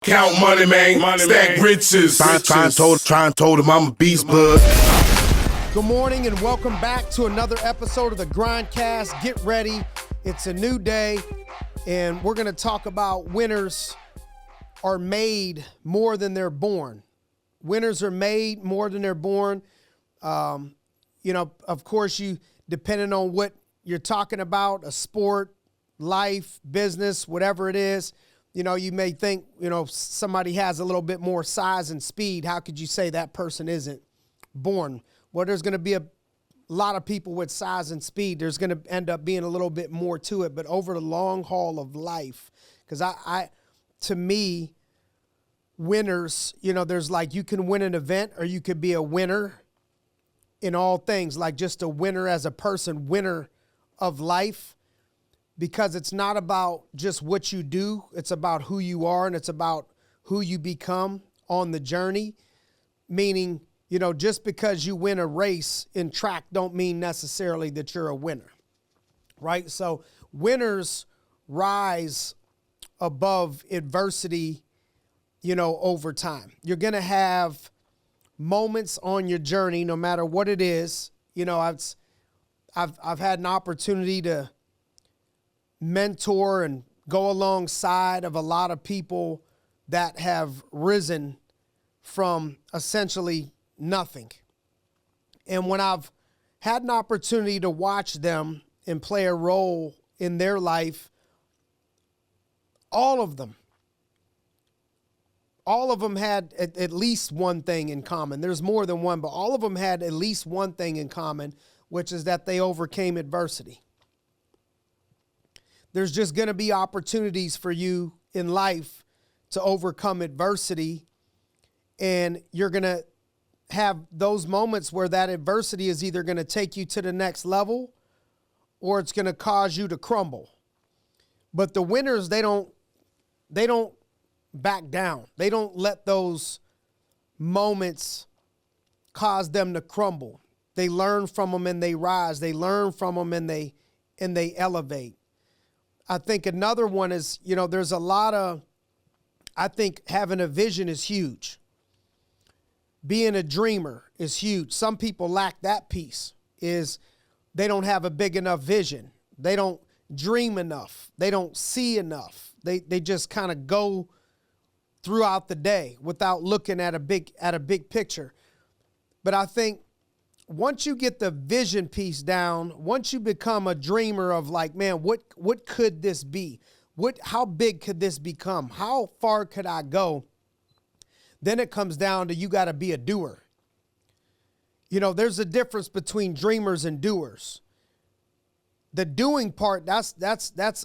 Count money, man. Stack riches. Try and told him I'm a beast bud. Good morning and welcome back to another episode of the GRINDcast. Get ready. It's a new day and we're going to talk about winners are made more than they're born. Winners are made more than they're born. Of course, depending on what you're talking about, a sport, life, business, whatever it is, you may think, somebody has a little bit more size and speed. How could you say that person isn't born? Well, there's going to be a lot of people with size and speed. There's going to end up being a little bit more to it, but over the long haul of life, because to me, winners, there's like, you can win an event or you could be a winner in all things, like just a winner as a person, winner of life, because it's not about just what you do. It's about who you are and it's about who you become on the journey. Meaning, just because you win a race in track don't mean necessarily that you're a winner, right? So winners rise above adversity, over time. You're going to have moments on your journey, no matter what it is. I've had an opportunity to mentor and go alongside of a lot of people that have risen from essentially nothing. And when I've had an opportunity to watch them and play a role in their life, all of them had at least one thing in common. There's more than one, but all of them had at least one thing in common, which is that they overcame adversity. There's just going to be opportunities for you in life to overcome adversity, and you're going to have those moments where that adversity is either going to take you to the next level or it's going to cause you to crumble. But the winners, they don't back down. They don't let those moments cause them to crumble. They learn from them and they rise. They learn from them and they elevate. I think another one is, there's a lot of, I think having a vision is huge. Being a dreamer is huge. Some people lack that piece, is they don't have a big enough vision. They don't dream enough. They don't see enough. They just kind of go throughout the day without looking at a big picture. But I think once you get the vision piece down, once you become a dreamer of like, man, what could this be? How big could this become? How far could I go? Then it comes down to, you got to be a doer. There's a difference between dreamers and doers. The doing part, that's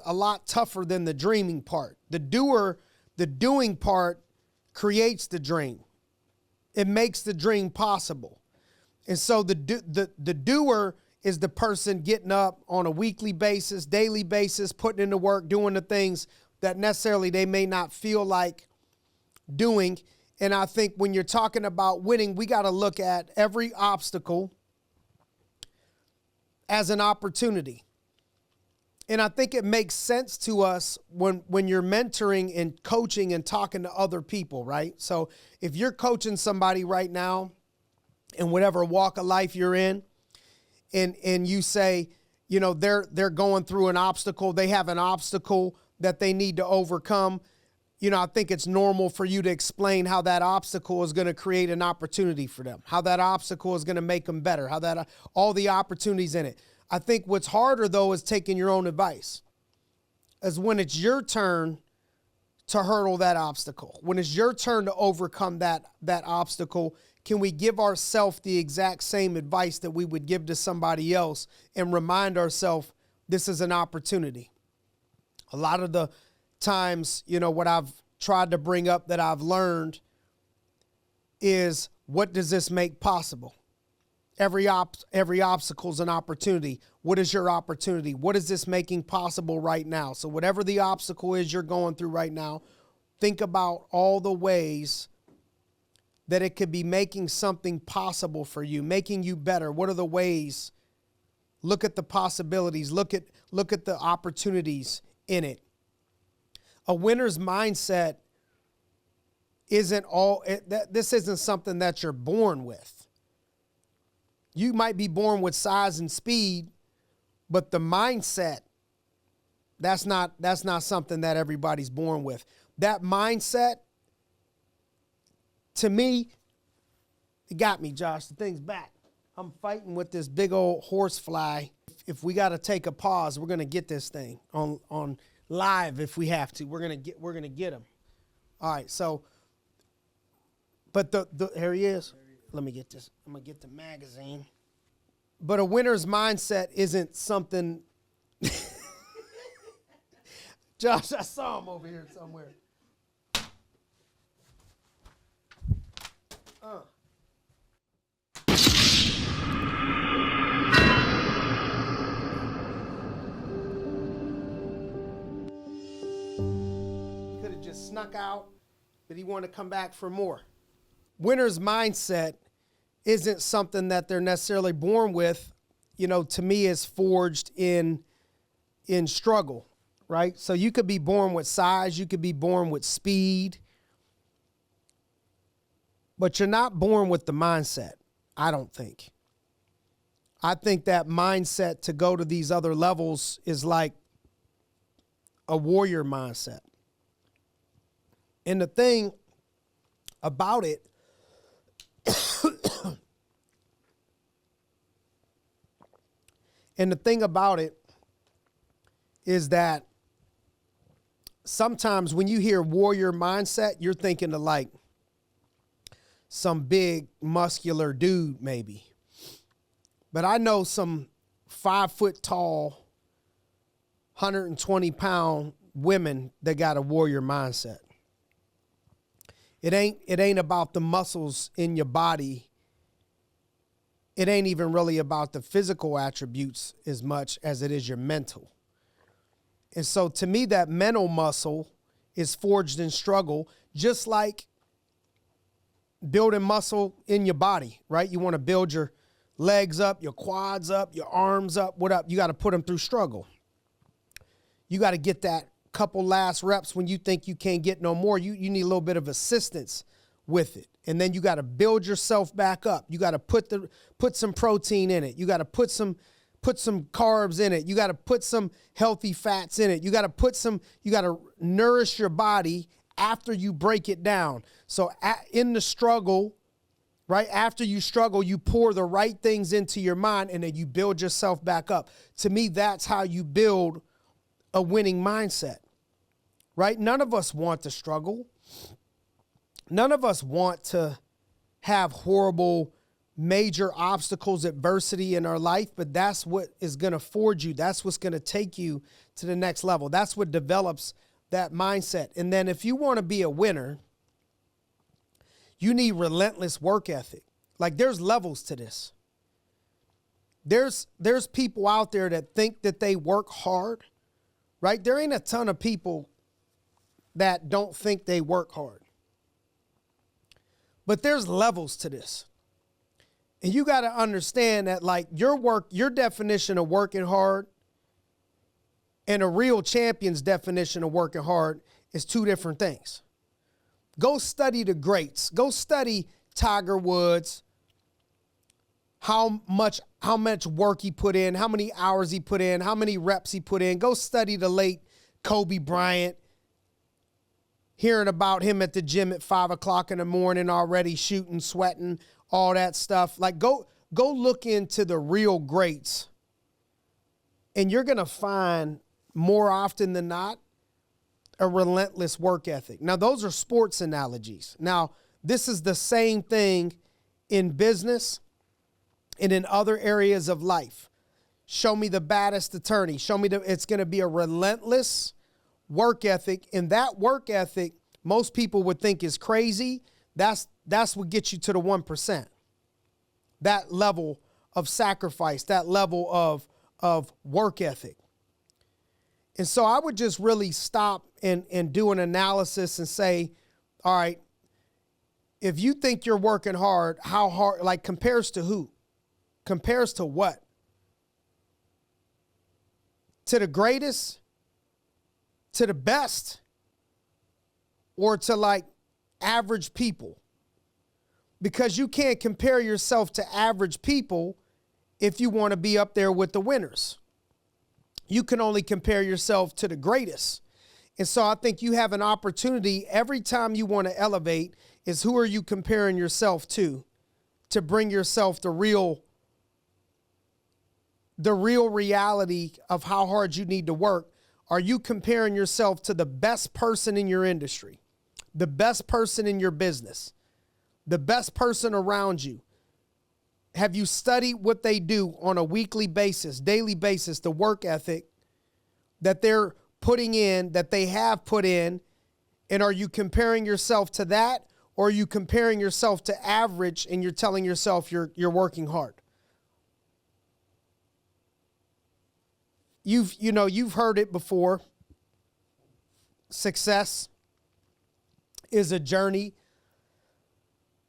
a lot tougher than the dreaming part. The doing part creates the dream. It makes the dream possible. And so the doer is the person getting up on a weekly basis, daily basis, putting in the work, doing the things that necessarily they may not feel like doing. And I think when you're talking about winning, we got to look at every obstacle as an opportunity. And I think it makes sense to us when you're mentoring and coaching and talking to other people, right? So if you're coaching somebody right now in whatever walk of life you're in, and you say, they're going through an obstacle, they have an obstacle that they need to overcome, I think it's normal for you to explain how that obstacle is going to create an opportunity for them, how that obstacle is going to make them better, how that all the opportunities in it. I think what's harder, though, is taking your own advice. As when it's your turn to hurdle that obstacle, when it's your turn to overcome that obstacle, can we give ourselves the exact same advice that we would give to somebody else and remind ourselves this is an opportunity? A lot of the times, what I've tried to bring up that I've learned is, what does this make possible? Every obstacle is an opportunity. What is your opportunity? What is this making possible right now? So whatever the obstacle is you're going through right now, think about all the ways that it could be making something possible for you, making you better. What are the ways? Look at the possibilities. Look at the opportunities in it. A winner's mindset this isn't something that you're born with. You might be born with size and speed, but the mindset, that's not something that everybody's born with. That mindset, to me, it got me, Josh. The thing's back. I'm fighting with this big old horsefly. If we got to take a pause, we're gonna get this thing on live if we have to. We're gonna get him. All right. So, but here he is. Let me get this. I'm gonna get the magazine. But a winner's mindset isn't something. Josh, I saw him over here somewhere. Could have just snuck out, but he wanted to come back for more. Winner's mindset isn't something that they're necessarily born with. You know, to me, is forged in struggle, right? So you could be born with size, you could be born with speed, but you're not born with the mindset, I don't think. I think that mindset to go to these other levels is like a warrior mindset. And the thing about it, is that sometimes when you hear warrior mindset, you're thinking of like some big muscular dude maybe. But I know some 5 foot tall, 120-pound women that got a warrior mindset. It ain't about the muscles in your body. It ain't even really about the physical attributes as much as it is your mental. And so to me, that mental muscle is forged in struggle, just like building muscle in your body, right? You want to build your legs up, your quads up, your arms up, what up? You got to put them through struggle. You got to get that couple last reps when you think you can't get no more. You need a little bit of assistance with it. And then you got to build yourself back up. You got to put some protein in it. You got to put some carbs in it. You got to put some healthy fats in it. You got to nourish your body after you break it down. So in the struggle, right after you struggle, you pour the right things into your mind and then you build yourself back up. To me, that's how you build a winning mindset, right? None of us want to struggle. None of us want to have horrible, major obstacles, adversity in our life, but that's what is going to forge you. That's what's going to take you to the next level. That's what develops that mindset. And then if you want to be a winner, you need relentless work ethic. Like there's levels to this. There's people out there that think that they work hard, right? There ain't a ton of people that don't think they work hard. But there's levels to this. And you got to understand that like your definition of working hard and a real champion's definition of working hard is two different things. Go study the greats. Go study Tiger Woods, how much work he put in, how many hours he put in, how many reps he put in. Go study the late Kobe Bryant. Hearing about him at the gym at 5 o'clock in the morning already, shooting, sweating, all that stuff. Like go look into the real greats, and you're going to find more often than not a relentless work ethic. Now, those are sports analogies. Now, this is the same thing in business and in other areas of life. Show me the baddest attorney. It's going to be a relentless work ethic, and that work ethic most people would think is crazy. That's what gets you to the 1%. That level of sacrifice, that level of work ethic. And so I would just really stop and do an analysis and say, all right, if you think you're working hard, how hard, like compares to who? Compares to what? To the greatest? To the best? Or to like average people, because you can't compare yourself to average people if you want to be up there with the winners. You can only compare yourself to the greatest. And so I think you have an opportunity every time you want to elevate is who are you comparing yourself to bring yourself the real reality of how hard you need to work. Are you comparing yourself to the best person in your industry, the best person in your business, the best person around you? Have you studied what they do on a weekly basis, daily basis, the work ethic that they're putting in, that they have put in? And are you comparing yourself to that, or are you comparing yourself to average and you're telling yourself you're working hard? You've heard it before. Success is a journey,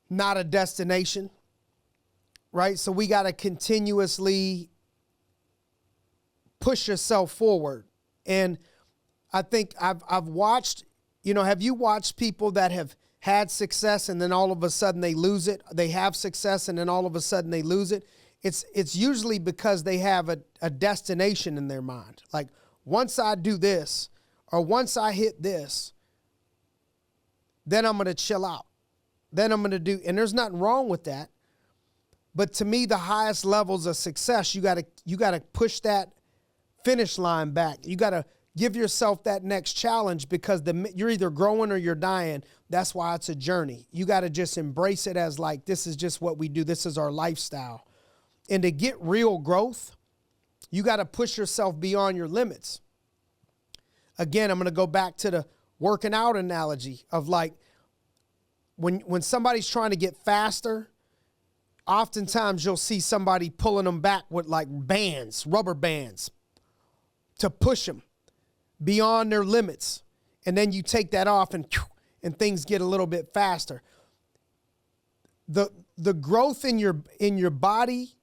not a destination, right? So we got to continuously push yourself forward. And I think I've watched, have you watched people that have had success and then all of a sudden they lose it? They have success and then all of a sudden they lose it. It's usually because they have a destination in their mind. Like, once I do this, or once I hit this, then I'm going to chill out. Then I'm going to do, and there's nothing wrong with that. But to me, the highest levels of success, you got to push that finish line back. You got to give yourself that next challenge, because you're either growing or you're dying. That's why it's a journey. You got to just embrace it as like, this is just what we do. This is our lifestyle. And to get real growth, you got to push yourself beyond your limits. Again, I'm going to go back to the working out analogy of like, when somebody's trying to get faster, oftentimes you'll see somebody pulling them back with like bands, rubber bands, to push them beyond their limits. And then you take that off and things get a little bit faster. The growth in your body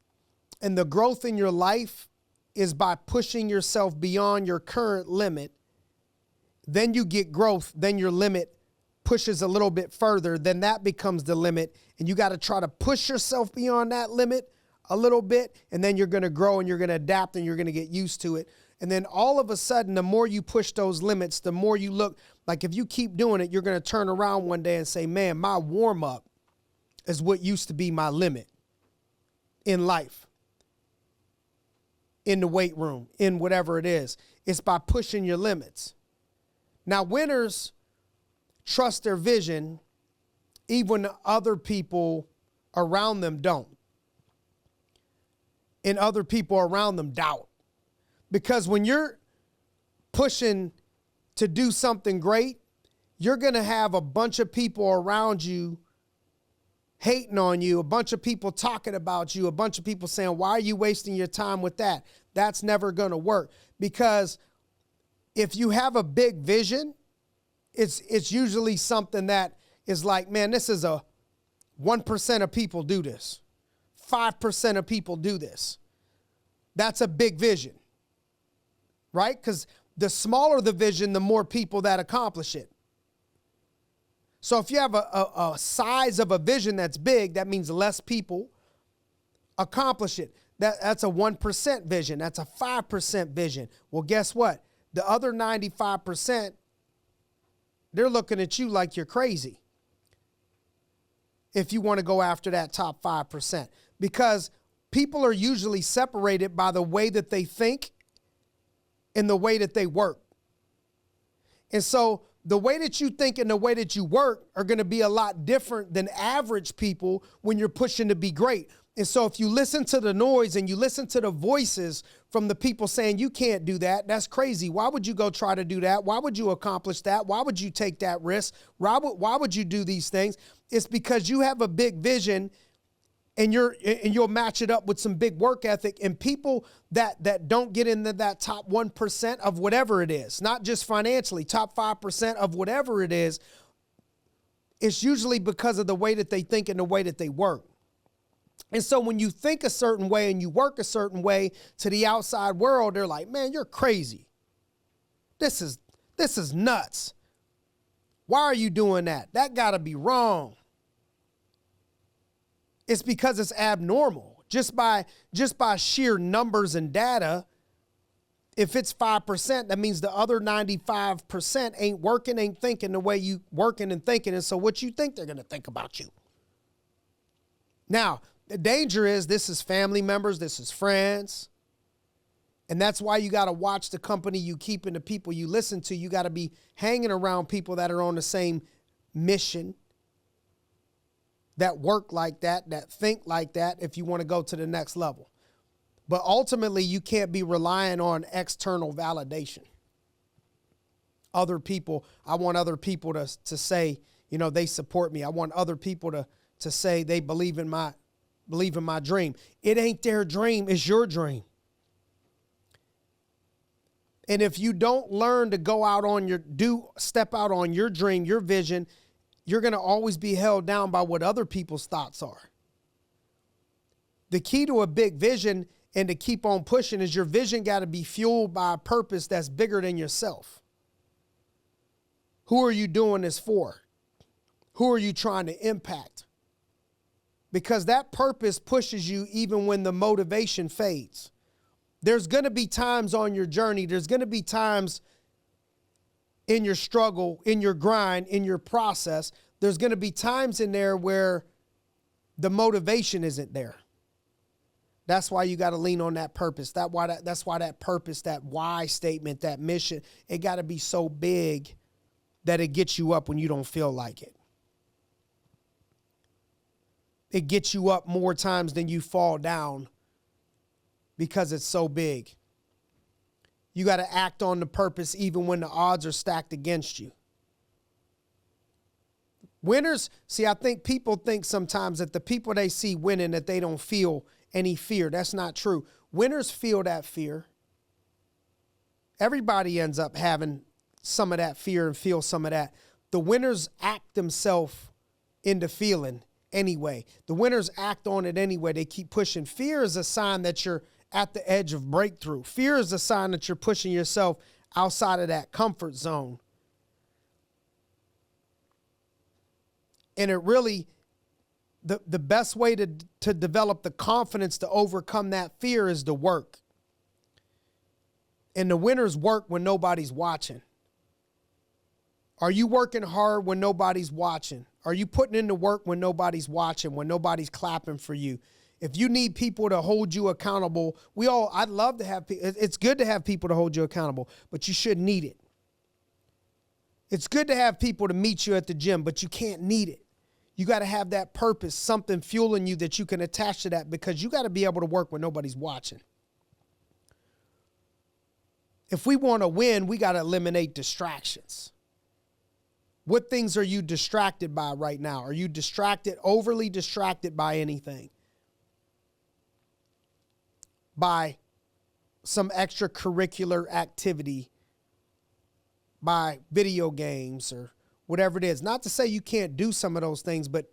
and the growth in your life is by pushing yourself beyond your current limit. Then you get growth, then your limit pushes a little bit further, then that becomes the limit, and you got to try to push yourself beyond that limit a little bit, and then you're going to grow and you're going to adapt and you're going to get used to it. And then all of a sudden, the more you push those limits, the more you look like, if you keep doing it, you're going to turn around one day and say, man, my warm up is what used to be my limit in life, in the weight room, in whatever it is. It's by pushing your limits. Now, winners trust their vision even when other people around them don't. And other people around them doubt. Because when you're pushing to do something great, you're going to have a bunch of people around you hating on you, a bunch of people talking about you, a bunch of people saying, why are you wasting your time with that? That's never going to work. Because if you have a big vision, it's usually something that is like, man, this is 1% of people do this. 5% of people do this. That's a big vision, right? Because the smaller the vision, the more people that accomplish it. So if you have a size of a vision that's big, that means less people accomplish it. That's a 1% vision. That's a 5% vision. Well, guess what? The other 95%, they're looking at you like you're crazy if you want to go after that top 5%. Because people are usually separated by the way that they think and the way that they work. And so the way that you think and the way that you work are going to be a lot different than average people when you're pushing to be great. And so if you listen to the noise and you listen to the voices from the people saying you can't do that, that's crazy. Why would you go try to do that? Why would you accomplish that? Why would you take that risk? Why would you do these things? It's because you have a big vision and you'll match it up with some big work ethic, and people that don't get into that top 1% of whatever it is, not just financially, top 5% of whatever it is, it's usually because of the way that they think and the way that they work. And so when you think a certain way and you work a certain way, to the outside world, they're like, man, you're crazy. This is nuts. Why are you doing that? That got to be wrong. It's because it's abnormal. Just by sheer numbers and data, if it's 5%, that means the other 95% ain't working, ain't thinking the way you working and thinking. And so what you think they're going to think about you? Now, the danger is this is family members, this is friends. And that's why you got to watch the company you keep and the people you listen to. You got to be hanging around people that are on the same mission, that work like that think like that if you want to go to the next level. But ultimately, you can't be relying on external validation. Other people, I want other people to say, they support me. I want other people to say they believe in my dream. It ain't their dream, it's your dream. And if you don't learn to go out step out on your dream, your vision, you're going to always be held down by what other people's thoughts are. The key to a big vision and to keep on pushing is your vision got to be fueled by a purpose that's bigger than yourself. Who are you doing this for? Who are you trying to impact? Because that purpose pushes you even when the motivation fades. There's going to be times on your journey, there's going to be times in your struggle, in your grind, in your process, there's going to be times in there where the motivation isn't there. That's why you got to lean on that purpose. That's why that purpose, that why statement, that mission, it got to be so big that it gets you up when you don't feel like it. It gets you up more times than you fall down because it's so big. You got to act on the purpose even when the odds are stacked against you. Winners, I think people think sometimes that the people they see winning, that they don't feel any fear. That's not true. Winners feel that fear. Everybody ends up having some of that fear and feel some of that. The winners act themselves into feeling anyway. The winners act on it anyway. They keep pushing. Fear is a sign that you're at the edge of breakthrough. Fear is a sign that you're pushing yourself outside of that comfort zone. And it really, the best way to develop the confidence to overcome that fear is to work. And the winners work when nobody's watching. Are you working hard when nobody's watching? Are you putting in the work when nobody's watching, when nobody's clapping for you? If you need people to hold you accountable, I'd love to have, it's good to have people to hold you accountable, but you shouldn't need it. It's good to have people to meet you at the gym, but you can't need it. You got to have that purpose, something fueling you that you can attach to that, because you got to be able to work when nobody's watching. If we want to win, we got to eliminate distractions. What things are you distracted by right now? Are you overly distracted by anything? By some extracurricular activity, by video games or whatever it is. Not to say you can't do some of those things, but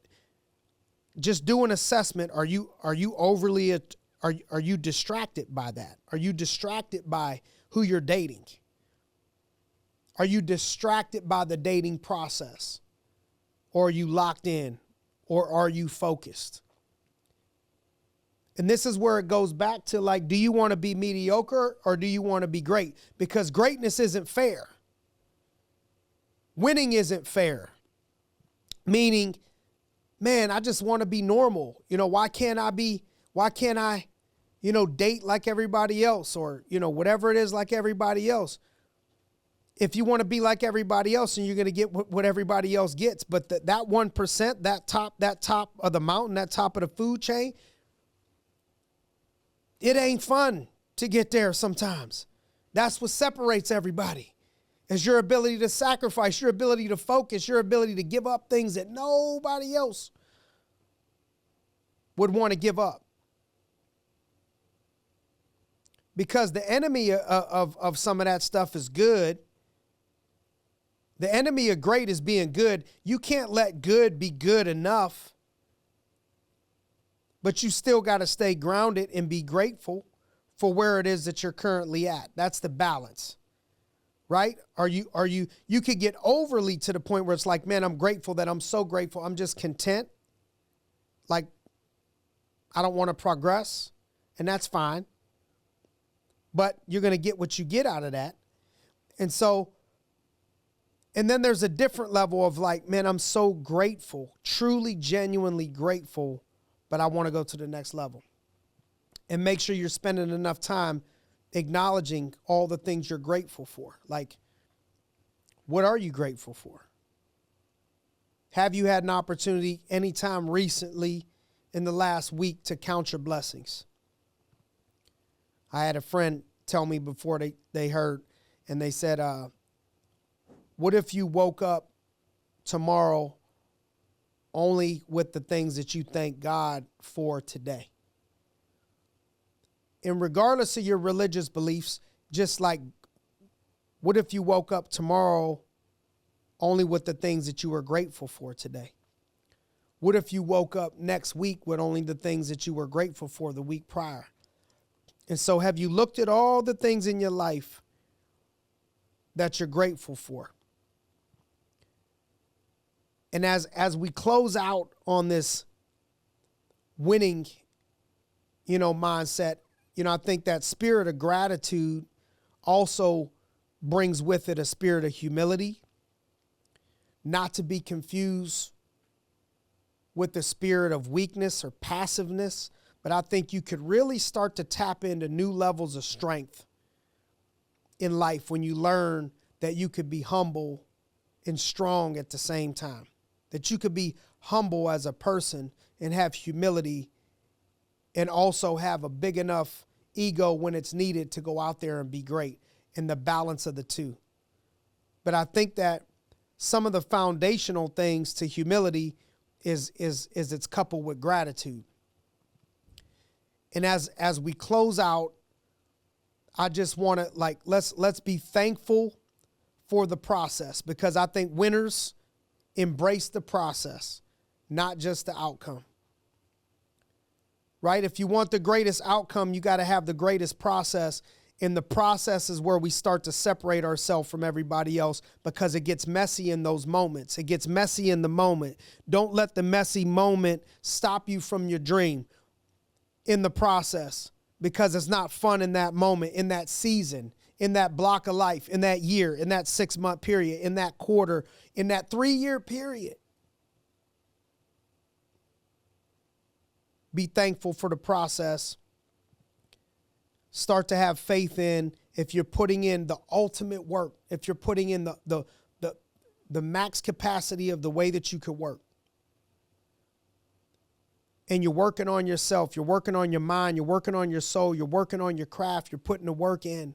just do an assessment. Are you overly, are you distracted by that? Are you distracted by who you're dating? Are you distracted by the dating process? Or are you locked in? Or are you focused? And this is where it goes back to, like, do you want to be mediocre or do you want to be great? Because greatness isn't fair. Winning isn't fair. Meaning, man, I just want to be normal. Why can't I, date like everybody else, or, whatever it is, like everybody else. If you want to be like everybody else, and you're going to get what everybody else gets, but that 1%, that top of the mountain, that top of the food chain, it ain't fun to get there sometimes. That's what separates everybody, is your ability to sacrifice, your ability to focus, your ability to give up things that nobody else would want to give up. Because the enemy of some of that stuff is good. The enemy of great is being good. You can't let good be good enough, but you still got to stay grounded and be grateful for where it is that you're currently at. That's the balance. right? You could get overly to the point where it's like, man, I'm grateful that I'm so grateful. I'm just content. Like, I don't want to progress, and that's fine. But you're going to get what you get out of that. And so, and then there's a different level of like, man, I'm so grateful, truly, genuinely grateful, but I want to go to the next level. And make sure you're spending enough time acknowledging all the things you're grateful for. Like, what are you grateful for? Have you had an opportunity anytime recently in the last week to count your blessings? I had a friend tell me before they heard, and they said, what if you woke up tomorrow only with the things that you thank God for today? And regardless of your religious beliefs, just like, what if you woke up tomorrow only with the things that you were grateful for today? What if you woke up next week with only the things that you were grateful for the week prior? And so have you looked at all the things in your life that you're grateful for? And as we close out on this winning, mindset, I think that spirit of gratitude also brings with it a spirit of humility, not to be confused with the spirit of weakness or passiveness. But I think you could really start to tap into new levels of strength in life when you learn that you could be humble and strong at the same time. That you could be humble as a person and have humility and also have a big enough ego when it's needed to go out there and be great, and the balance of the two. But I think that some of the foundational things to humility is it's coupled with gratitude. And as we close out, I just want to let's be thankful for the process, because I think winners embrace the process, not just the outcome. Right? If you want the greatest outcome, you got to have the greatest process. And the process is where we start to separate ourselves from everybody else, because it gets messy in those moments. It gets messy in the moment. Don't let the messy moment stop you from your dream in the process, because it's not fun in that moment, in that season, in that block of life, in that year, in that 6-month period, in that quarter, in that 3-year period. Be thankful for the process. Start to have faith in, if you're putting in the ultimate work, if you're putting in the max capacity of the way that you could work, and you're working on yourself, you're working on your mind, you're working on your soul, you're working on your craft, you're putting the work in,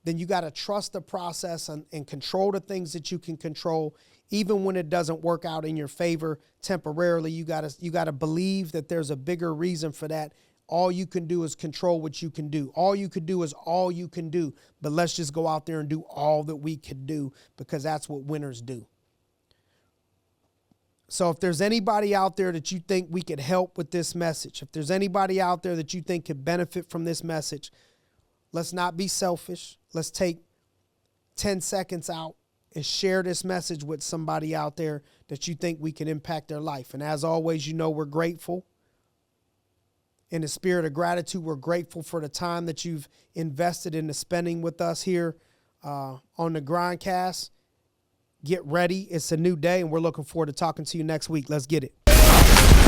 then you got to trust the process and control the things that you can control. Even when it doesn't work out in your favor temporarily, you got to believe that there's a bigger reason for that. All you can do is control what you can do. All you could do is all you can do. But let's just go out there and do all that we could do, because that's what winners do. So if there's anybody out there that you think we could help with this message, if there's anybody out there that you think could benefit from this message, let's not be selfish. Let's take 10 seconds out and share this message with somebody out there that you think we can impact their life. And as always, we're grateful. In the spirit of gratitude, we're grateful for the time that you've invested into spending with us here on the GRINDcast. Get ready. It's a new day, and we're looking forward to talking to you next week. Let's get it.